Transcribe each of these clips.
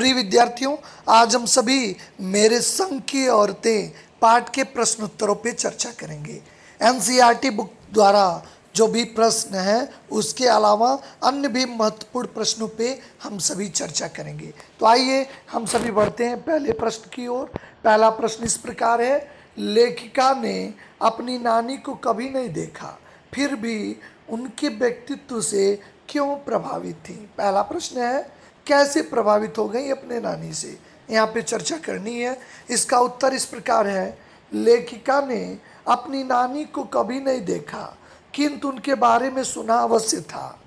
प्रिय विद्यार्थियों, आज हम सभी मेरे संग की औरतें पाठ के प्रश्नोत्तरों पे चर्चा करेंगे। एनसीईआरटी बुक द्वारा जो भी प्रश्न है उसके अलावा अन्य भी महत्वपूर्ण प्रश्नों पे हम सभी चर्चा करेंगे। तो आइए हम सभी बढ़ते हैं पहले प्रश्न की ओर। पहला प्रश्न इस प्रकार है, लेखिका ने अपनी नानी को कभी नहीं देखा, फिर भी उनके व्यक्तित्व से क्यों प्रभावित थी। पहला प्रश्न है, कैसे प्रभावित हो गई अपने नानी से, यहाँ पे चर्चा करनी है। इसका उत्तर इस प्रकार है, लेखिका ने अपनी नानी को कभी नहीं देखा किंतु उनके बारे में सुना अवश्य था।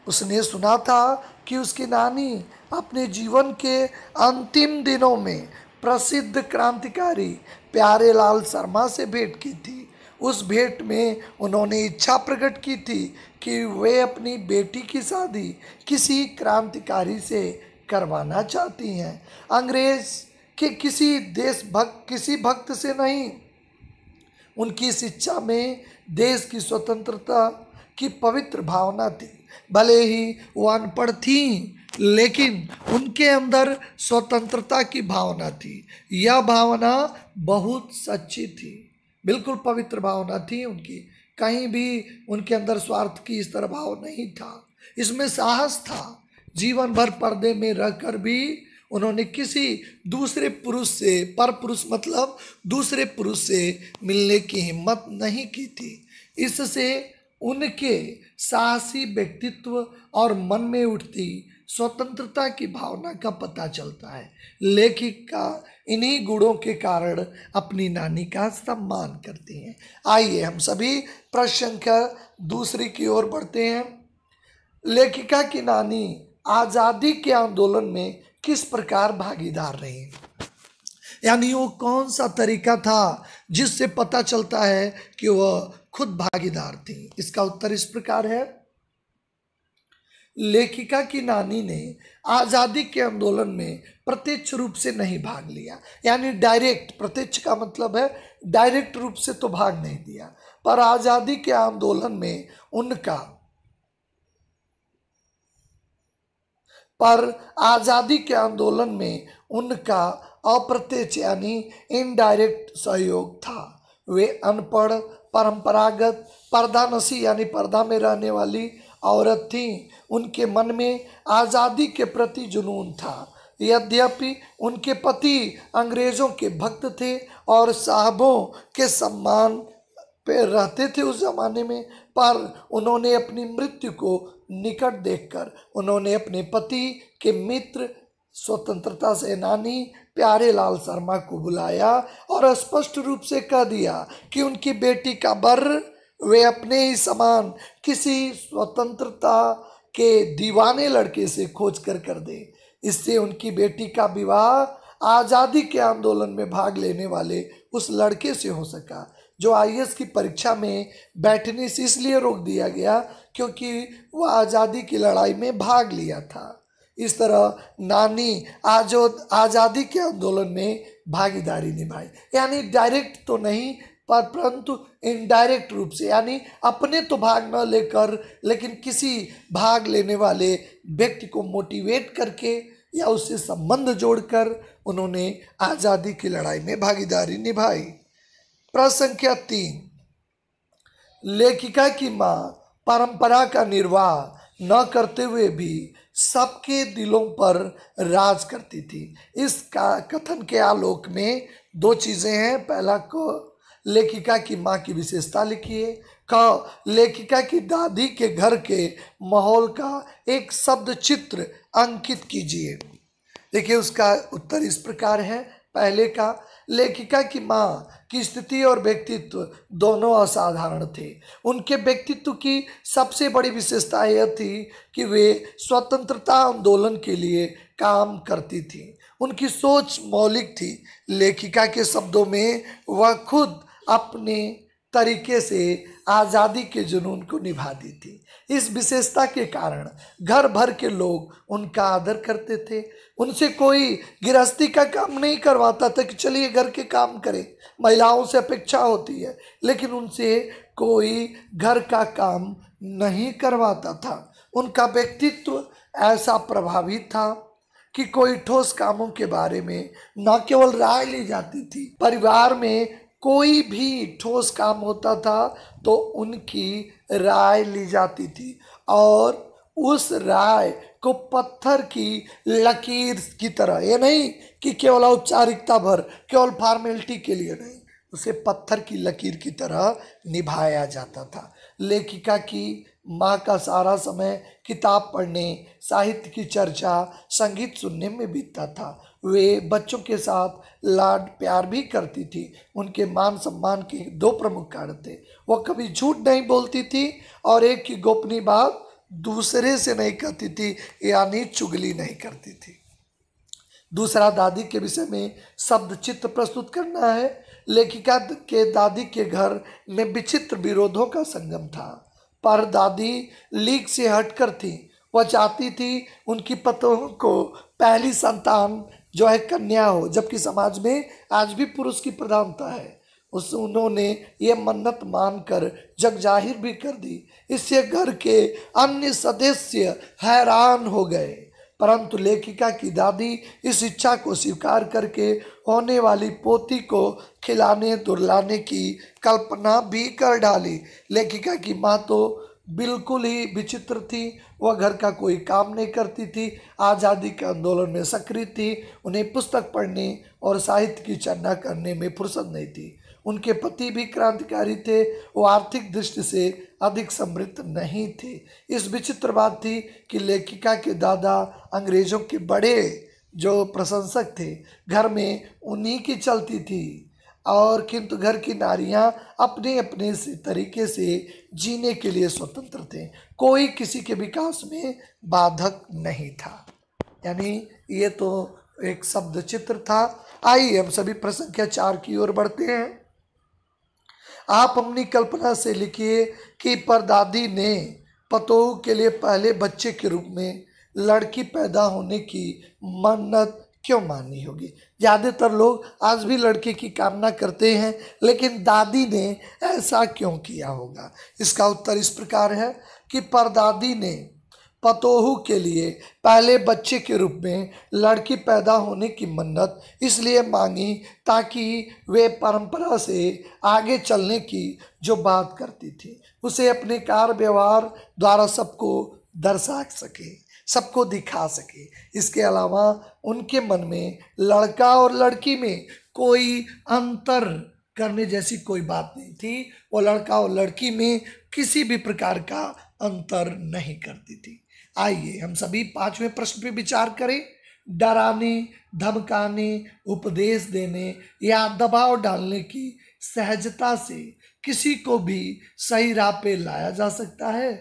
उसने सुना था कि उसकी नानी अपने जीवन के अंतिम दिनों में प्रसिद्ध क्रांतिकारी प्यारेलाल शर्मा से भेंट की थी। उस भेंट में उन्होंने इच्छा प्रकट की थी कि वे अपनी बेटी की शादी किसी क्रांतिकारी से करवाना चाहती हैं, अंग्रेज के किसी भक्त से नहीं। उनकी शिक्षा में देश की स्वतंत्रता की पवित्र भावना थी। भले ही वो अनपढ़ थी, लेकिन उनके अंदर स्वतंत्रता की भावना थी। यह भावना बहुत सच्ची थी, बिल्कुल पवित्र भावना थी उनकी। कहीं भी उनके अंदर स्वार्थ की इस तरह भाव नहीं था। इसमें साहस था। जीवन भर पर्दे में रहकर भी उन्होंने किसी दूसरे पुरुष से, पर पुरुष मतलब दूसरे पुरुष से मिलने की हिम्मत नहीं की थी। इससे उनके साहसी व्यक्तित्व और मन में उठती स्वतंत्रता की भावना का पता चलता है। लेखिका इन्हीं गुणों के कारण अपनी नानी का सम्मान करती हैं। आइए हम सभी प्रश्न संख्या दूसरी की ओर बढ़ते हैं। लेखिका की नानी आज़ादी के आंदोलन में किस प्रकार भागीदार रही, यानी वो कौन सा तरीका था जिससे पता चलता है कि वह खुद भागीदार थी। इसका उत्तर इस प्रकार है, लेखिका की नानी ने आज़ादी के आंदोलन में प्रत्यक्ष रूप से नहीं भाग लिया, यानी डायरेक्ट, प्रत्यक्ष का मतलब है डायरेक्ट रूप से तो भाग नहीं दिया, पर आज़ादी के आंदोलन में उनका अप्रत्यक्ष यानी इनडायरेक्ट सहयोग था। वे अनपढ़, परंपरागत पर्दानशी यानी पर्दा में रहने वाली औरत थी। उनके मन में आज़ादी के प्रति जुनून था। यद्यपि उनके पति अंग्रेज़ों के भक्त थे और साहबों के सम्मान पे रहते थे उस जमाने में, पर उन्होंने अपनी मृत्यु को निकट देखकर उन्होंने अपने पति के मित्र स्वतंत्रता सेनानी प्यारेलाल शर्मा को बुलाया और स्पष्ट रूप से कह दिया कि उनकी बेटी का बर वे अपने ही समान किसी स्वतंत्रता के दीवाने लड़के से खोज कर दे। इससे उनकी बेटी का विवाह आज़ादी के आंदोलन में भाग लेने वाले उस लड़के से हो सका जो आईएएस की परीक्षा में बैठने से इसलिए रोक दिया गया क्योंकि वह आज़ादी की लड़ाई में भाग लिया था। इस तरह नानी आज़ादी के आंदोलन में भागीदारी निभाई, यानी डायरेक्ट तो नहीं परंतु इनडायरेक्ट रूप से, यानी अपने तो भाग न लेकर लेकिन किसी भाग लेने वाले व्यक्ति को मोटिवेट करके या उससे संबंध जोड़कर उन्होंने आज़ादी की लड़ाई में भागीदारी निभाई। प्रश्न संख्या 3, लेखिका की मां परंपरा का निर्वाह न करते हुए भी सबके दिलों पर राज करती थी। इस कथन के आलोक में दो चीजें हैं। पहला को लेखिका की मां की विशेषता लिखिए। लेखिका की दादी के घर के माहौल का एक शब्द चित्र अंकित कीजिए। देखिए उसका उत्तर इस प्रकार है। पहले का, लेखिका की मां की स्थिति और व्यक्तित्व दोनों असाधारण थे। उनके व्यक्तित्व की सबसे बड़ी विशेषता यह थी कि वे स्वतंत्रता आंदोलन के लिए काम करती थी। उनकी सोच मौलिक थी। लेखिका के शब्दों में वह खुद अपने तरीके से आज़ादी के जुनून को निभाती थी। इस विशेषता के कारण घर भर के लोग उनका आदर करते थे। उनसे कोई गृहस्थी का काम नहीं करवाता था कि चलिए घर के काम करें, महिलाओं से अपेक्षा होती है, लेकिन उनसे कोई घर का काम नहीं करवाता था। उनका व्यक्तित्व ऐसा प्रभावी था कि कोई ठोस कामों के बारे में न केवल राय ली जाती थी, परिवार में कोई भी ठोस काम होता था तो उनकी राय ली जाती थी और उस राय को पत्थर की लकीर की तरह, ये नहीं कि केवल औपचारिकता भर, केवल फॉर्मेलिटी के लिए नहीं, उसे पत्थर की लकीर की तरह निभाया जाता था। लेखिका की माँ का सारा समय किताब पढ़ने, साहित्य की चर्चा, संगीत सुनने में बीतता था। वे बच्चों के साथ लाड प्यार भी करती थी। उनके मान सम्मान के दो प्रमुख कारण थे, वो कभी झूठ नहीं बोलती थी और एक की गोपनीय बात दूसरे से नहीं कहती थी, यानी चुगली नहीं करती थी। दूसरा, दादी के विषय में शब्द चित्र प्रस्तुत करना है। लेखिका के दादी के घर में विचित्र विरोधों का संगम था, पर दादी लीक से हटकर थी। वह चाहती थी उनकी पतों को पहली संतान जो है कन्या हो, जबकि समाज में आज भी पुरुष की प्रधानता है। उन्होंने ये मन्नत मानकर जग जाहिर भी कर दी। इससे घर के अन्य सदस्य हैरान हो गए, परंतु लेखिका की दादी इस इच्छा को स्वीकार करके होने वाली पोती को खिलाने दुलाने की कल्पना भी कर डाली। लेखिका की माँ तो बिल्कुल ही विचित्र थी। वह घर का कोई काम नहीं करती थी, आज़ादी के आंदोलन में सक्रिय थी, उन्हें पुस्तक पढ़ने और साहित्य की चर्चा करने में फुर्सत नहीं थी। उनके पति भी क्रांतिकारी थे, वो आर्थिक दृष्टि से अधिक समृद्ध नहीं थे। इस विचित्र बात थी कि लेखिका के दादा अंग्रेजों के बड़े जो प्रशंसक थे, घर में उन्हीं की चलती थी, और किंतु घर की नारियां अपने अपने से तरीके से जीने के लिए स्वतंत्र थे, कोई किसी के विकास में बाधक नहीं था। यानी ये तो एक शब्द चित्र था। आइए हम सभी प्रश्न संख्या 4 की ओर बढ़ते हैं। आप अपनी कल्पना से लिखिए कि परदादी ने पतोहू के लिए पहले बच्चे के रूप में लड़की पैदा होने की मन्नत क्यों मानी होगी। ज़्यादातर लोग आज भी लड़के की कामना करते हैं, लेकिन दादी ने ऐसा क्यों किया होगा। इसका उत्तर इस प्रकार है कि परदादी ने पतोहू के लिए पहले बच्चे के रूप में लड़की पैदा होने की मन्नत इसलिए मांगी ताकि वे परंपरा से आगे चलने की जो बात करती थी उसे अपने कार्य व्यवहार द्वारा सबको दर्शा सके, सबको दिखा सके। इसके अलावा उनके मन में लड़का और लड़की में कोई अंतर करने जैसी कोई बात नहीं थी। वो लड़का और लड़की में किसी भी प्रकार का अंतर नहीं करती थी। आइए हम सभी 5वें प्रश्न पे विचार करें। डराने, धमकाने, उपदेश देने या दबाव डालने की सहजता से किसी को भी सही राह पे लाया जा सकता है।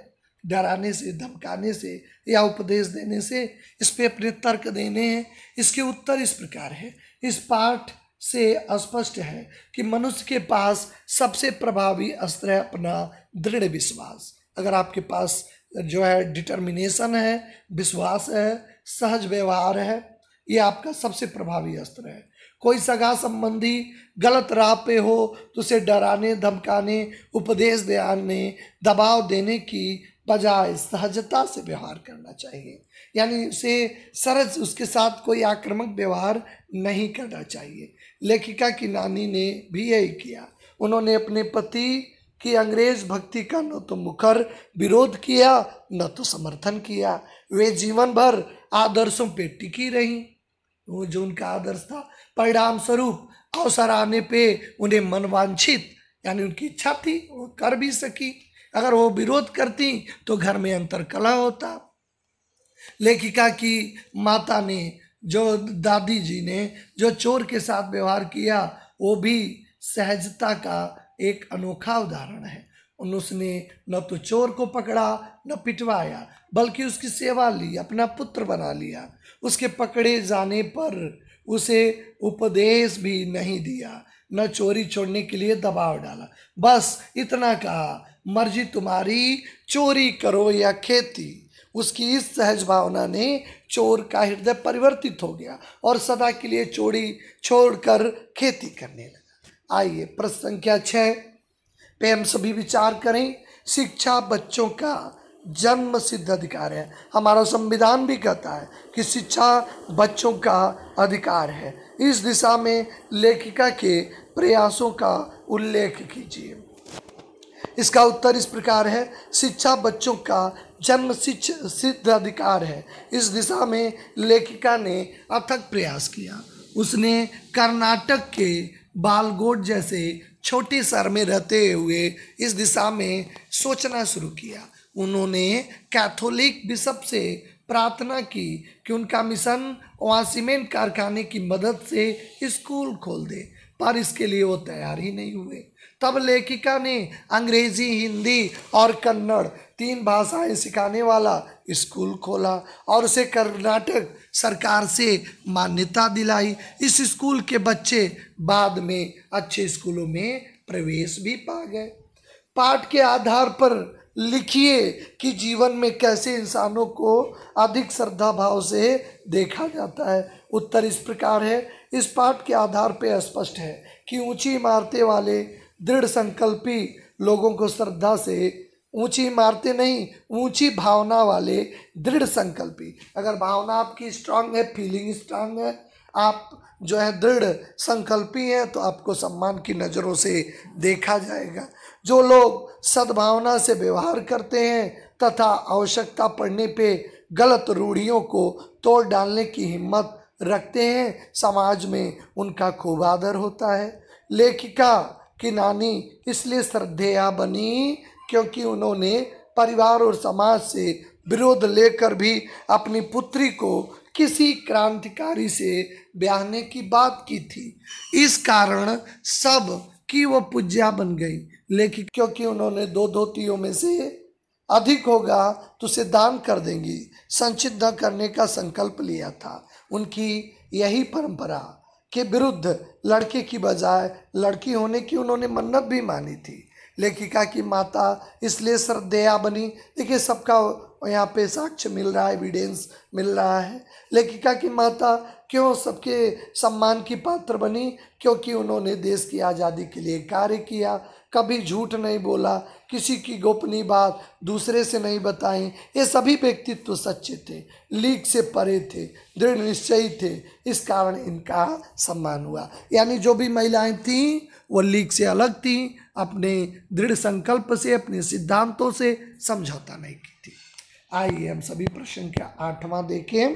डराने से, धमकाने से या उपदेश देने से, इस पे अपने तर्क देने हैं। इसके उत्तर इस प्रकार है। इस पाठ से स्पष्ट है कि मनुष्य के पास सबसे प्रभावी अस्त्र है अपना दृढ़ विश्वास। अगर आपके पास जो है डिटर्मिनेशन है, विश्वास है, सहज व्यवहार है, ये आपका सबसे प्रभावी अस्त्र है। कोई सगा संबंधी गलत राह पे हो तो उसे डराने, धमकाने, उपदेश देने, दबाव देने की बजाय सहजता से व्यवहार करना चाहिए। यानी उसे सरल, उसके साथ कोई आक्रामक व्यवहार नहीं करना चाहिए। लेखिका की नानी ने भी यही किया। उन्होंने अपने पति की अंग्रेज भक्ति का न तो मुखर विरोध किया न तो समर्थन किया। वे जीवन भर आदर्शों पे टिकी रहीं। वो जो उनका आदर्श था, परिणाम स्वरूप अवसर आने पे उन्हें मनवांछित यानी उनकी इच्छा थी वो कर भी सकी। अगर वो विरोध करती तो घर में अंतर कलह होता। लेखिका की माता ने, जो दादी जी ने जो चोर के साथ व्यवहार किया वो भी सहजता का एक अनोखा उदाहरण है। उसने न तो चोर को पकड़ा न पिटवाया, बल्कि उसकी सेवा ली, अपना पुत्र बना लिया। उसके पकड़े जाने पर उसे उपदेश भी नहीं दिया, न चोरी छोड़ने के लिए दबाव डाला। बस इतना कहा, मर्जी तुम्हारी, चोरी करो या खेती। उसकी इस सहज भावना ने चोर का हृदय परिवर्तित हो गया और सदा के लिए चोरी छोड़कर खेती करने लगा। आइए प्रश्न संख्या 6 पे हम सभी विचार करें। शिक्षा बच्चों का जन्म सिद्ध अधिकार है। हमारा संविधान भी कहता है कि शिक्षा बच्चों का अधिकार है। इस दिशा में लेखिका के प्रयासों का उल्लेख कीजिए। इसका उत्तर इस प्रकार है, शिक्षा बच्चों का जन्म सिद्ध अधिकार है। इस दिशा में लेखिका ने अथक प्रयास किया। उसने कर्नाटक के बालगोट जैसे छोटे शहर में रहते हुए इस दिशा में सोचना शुरू किया। उन्होंने कैथोलिक बिशप से प्रार्थना की कि उनका मिशन वहाँ सीमेंट कारखाने की मदद से स्कूल खोल दे, पर इसके लिए वो तैयार ही नहीं हुए। तब लेखिका ने अंग्रेजी, हिंदी और कन्नड़ 3 भाषाएं सिखाने वाला स्कूल खोला और उसे कर्नाटक सरकार से मान्यता दिलाई। इस स्कूल के बच्चे बाद में अच्छे स्कूलों में प्रवेश भी पा गए। पाठ के आधार पर लिखिए कि जीवन में कैसे इंसानों को अधिक श्रद्धा भाव से देखा जाता है। उत्तर इस प्रकार है, इस पाठ के आधार पर स्पष्ट है कि ऊंची इमारतें वाले दृढ़ संकल्पी लोगों को श्रद्धा से, ऊंची इमारतें नहीं, ऊंची भावना वाले दृढ़ संकल्पी। अगर भावना आपकी स्ट्रांग है, फीलिंग स्ट्रांग है, आप जो है दृढ़ संकल्पी हैं, तो आपको सम्मान की नज़रों से देखा जाएगा। जो लोग सद्भावना से व्यवहार करते हैं तथा आवश्यकता पड़ने पे गलत रूढ़ियों को तोड़ डालने की हिम्मत रखते हैं, समाज में उनका खूब आदर होता है। लेखिका की नानी इसलिए श्रद्धेया बनी क्योंकि उन्होंने परिवार और समाज से विरोध लेकर भी अपनी पुत्री को किसी क्रांतिकारी से ब्याहने की बात की थी। इस कारण सब की वो पूज्या बन गई, लेकिन क्योंकि उन्होंने 2 धोतियों में से अधिक होगा तो उसे दान कर देंगी संचित न करने का संकल्प लिया था। उनकी यही परंपरा के विरुद्ध लड़के की बजाय लड़की होने की उन्होंने मन्नत भी मानी थी। लेखिका की माता इसलिए श्रद्धेया बनी। देखिए, सबका यहाँ पे साक्ष्य मिल रहा है, एविडेंस मिल रहा है। लेखिका की माता क्यों सबके सम्मान की पात्र बनी? क्योंकि उन्होंने देश की आज़ादी के लिए कार्य किया, कभी झूठ नहीं बोला, किसी की गोपनीय बात दूसरे से नहीं बताई। ये सभी व्यक्तित्व सच्चे थे, लीक से परे थे, दृढ़ निश्चयी थे, इस कारण इनका सम्मान हुआ। यानी जो भी महिलाएं थीं वो लीक से अलग थीं, अपने दृढ़ संकल्प से, अपने सिद्धांतों से समझौता नहीं की थी। आइए हम सभी प्रश्न का 8वां देखें।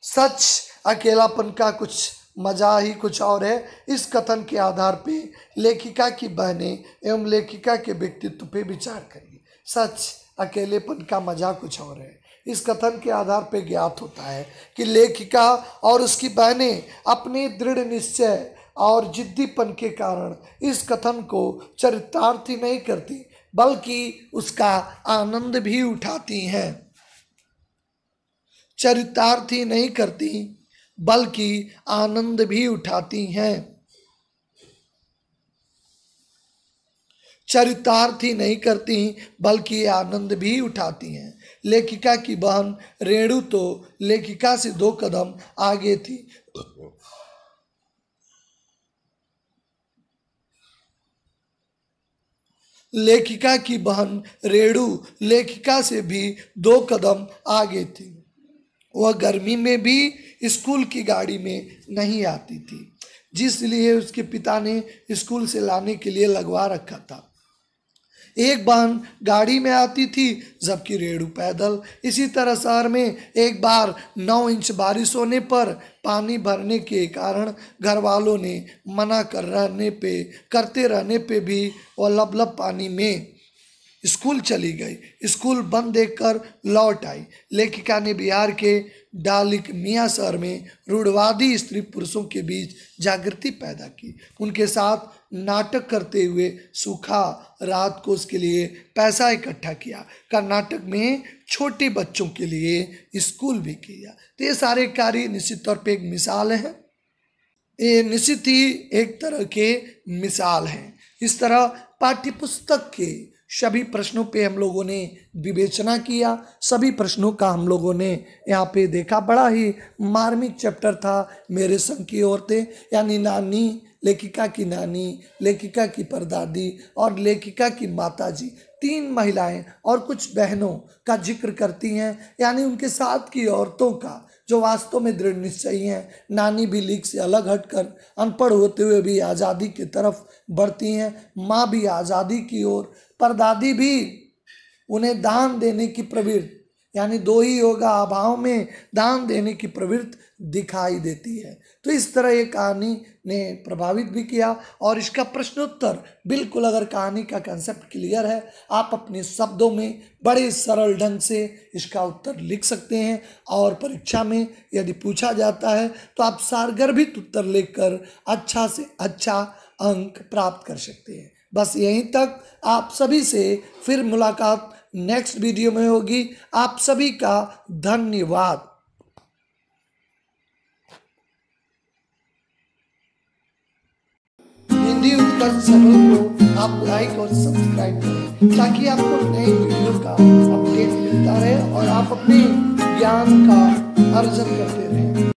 सच अकेलापन का कुछ मजा ही कुछ और है। इस कथन के आधार पे लेखिका की बहनें एवं लेखिका के व्यक्तित्व पे विचार करिए। सच अकेलेपन का मजा कुछ और है। इस कथन के आधार पे ज्ञात होता है कि लेखिका और उसकी बहनें अपने दृढ़ निश्चय और जिद्दीपन के कारण इस कथन को चरितार्थ ही नहीं करती बल्कि उसका आनंद भी उठाती हैं। चरितार्थ ही नहीं करती बल्कि आनंद भी उठाती हैं। चरितार्थ ही नहीं करती बल्कि आनंद भी उठाती हैं। लेखिका की बहन रेणु तो लेखिका से 2 कदम आगे थी। लेखिका की बहन रेणु लेखिका से भी 2 कदम आगे थी। वह गर्मी में भी स्कूल की गाड़ी में नहीं आती थी, जिसलिए उसके पिता ने स्कूल से लाने के लिए लगवा रखा था। एक बहन गाड़ी में आती थी जबकि रेणु पैदल। इसी तरह शहर में एक बार 9 इंच बारिश होने पर पानी भरने के कारण घर वालों ने मना करते रहने पे भी वह लबलब पानी में स्कूल चली गई। स्कूल बंद देखकर लौट आई। लेखिका ने बिहार के डालिक मियाँ शहर में रूढ़वादी स्त्री पुरुषों के बीच जागृति पैदा की। उनके साथ नाटक करते हुए सूखा रात को उसके लिए पैसा इकट्ठा किया। कर्नाटक में छोटे बच्चों के लिए स्कूल भी किया। तो ये सारे कार्य निश्चित तौर पे एक मिसाल है, ये निश्चित ही एक तरह के मिसाल हैं। इस तरह पाठ्यपुस्तक के सभी प्रश्नों पे हम लोगों ने विवेचना किया। सभी प्रश्नों का हम लोगों ने यहाँ पे देखा। बड़ा ही मार्मिक चैप्टर था मेरे संग की औरतें, यानी नानी, लेखिका की नानी, लेखिका की परदादी और लेखिका की माताजी, 3 महिलाएं और कुछ बहनों का जिक्र करती हैं, यानी उनके साथ की औरतों का, जो वास्तव में दृढ़ निश्चयी हैं। नानी भी लीग से अलग हटकर अनपढ़ होते हुए भी आज़ादी की तरफ बढ़ती हैं। माँ भी आज़ादी की ओर, परदादी भी उन्हें दान देने की प्रवृत्ति, यानी 2 ही योगा अभाव में दान देने की प्रवृत्ति दिखाई देती है। तो इस तरह ये कहानी ने प्रभावित भी किया। और इसका प्रश्नोत्तर बिल्कुल, अगर कहानी का कंसेप्ट क्लियर है, आप अपने शब्दों में बड़े सरल ढंग से इसका उत्तर लिख सकते हैं। और परीक्षा में यदि पूछा जाता है तो आप सारगर्भित उत्तर लिखकर अच्छा से अच्छा अंक प्राप्त कर सकते हैं। बस यहीं तक। आप सभी से फिर मुलाकात नेक्स्ट वीडियो में होगी। आप सभी का धन्यवाद। हिंदी उत्कर्ष चैनल को आप लाइक और सब्सक्राइब करें, ताकि आपको नए वीडियो का अपडेट मिलता रहे और आप अपने ज्ञान का अर्जन करते रहें।